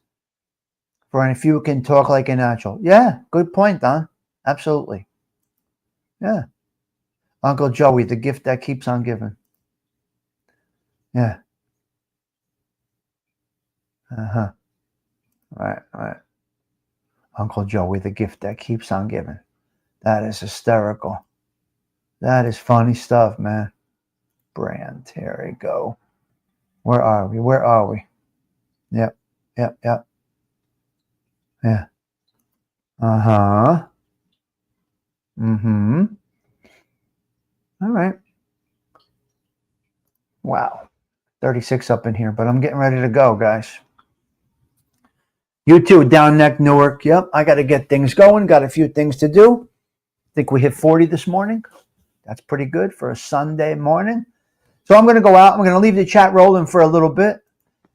For a few can talk like a natural. Yeah, good point, Don. Absolutely. Yeah. Uncle Joey, the gift that keeps on giving. Yeah. Uh-huh. Right. Uncle Joey, the gift that keeps on giving. That is hysterical. That is funny stuff, man. Brand, here we go. Where are we? Yep. Yeah. Uh-huh. Mm-hmm. All right. Wow. 36 up in here, but I'm getting ready to go, guys. You too, Down Neck, Newark. Yep, I got to get things going. Got a few things to do. I think we hit 40 this morning. That's pretty good for a Sunday morning. So I'm going to go out. I'm going to leave the chat rolling for a little bit.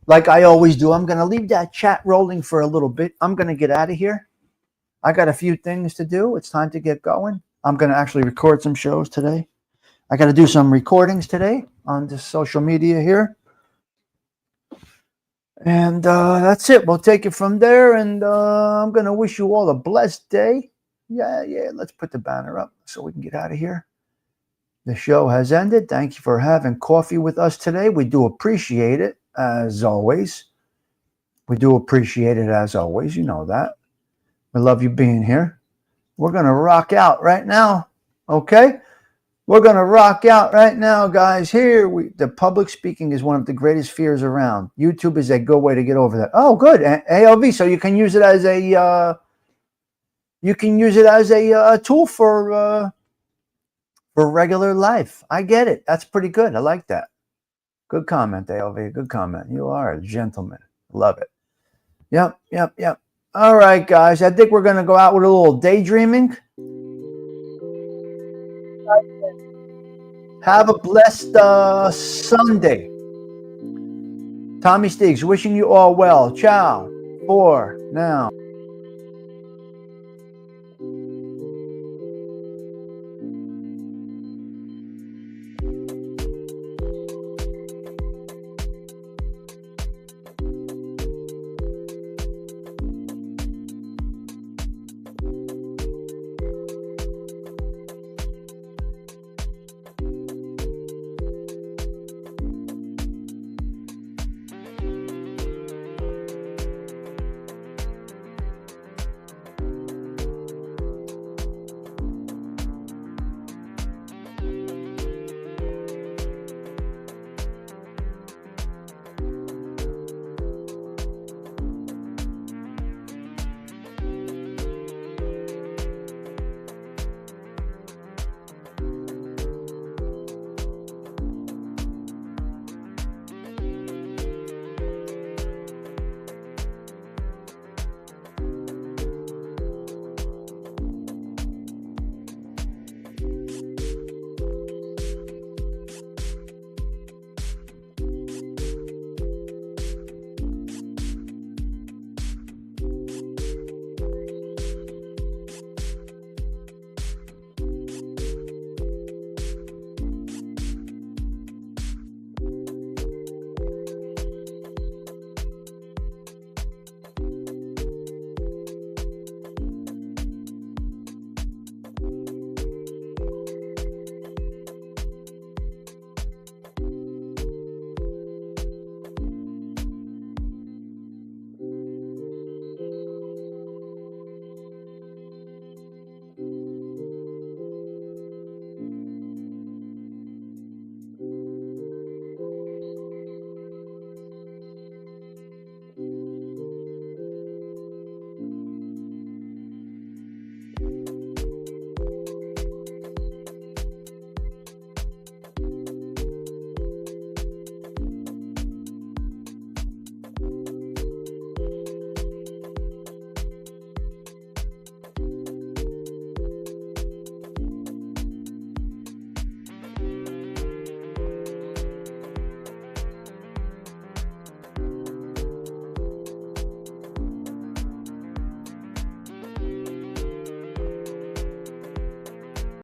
Like I always do. I'm going to leave that chat rolling for a little bit. I'm going to get out of here. I got a few things to do. It's time to get going. I'm going to actually record some shows today. I got to do some recordings today on this social media here. And that's it. We'll take it from there. And I'm going to wish you all a blessed day. Yeah. Let's put the banner up so we can get out of here. The show has ended. Thank you for having coffee with us today. We do appreciate it, as always. We do appreciate it, as always. You know that. We love you being here. We're going to rock out right now. Okay? We're going to rock out right now, guys. Here, the public speaking is one of the greatest fears around. YouTube is a good way to get over that. Oh, good. ALV, so you can use it as a tool for regular life. I get it. That's pretty good. I like that. Good comment, ALV. Good comment. You are a gentleman. Love it. Yep. All right, guys. I think we're going to go out with a little daydreaming. Have a blessed Sunday. Tommy Stigs, wishing you all well. Ciao for now.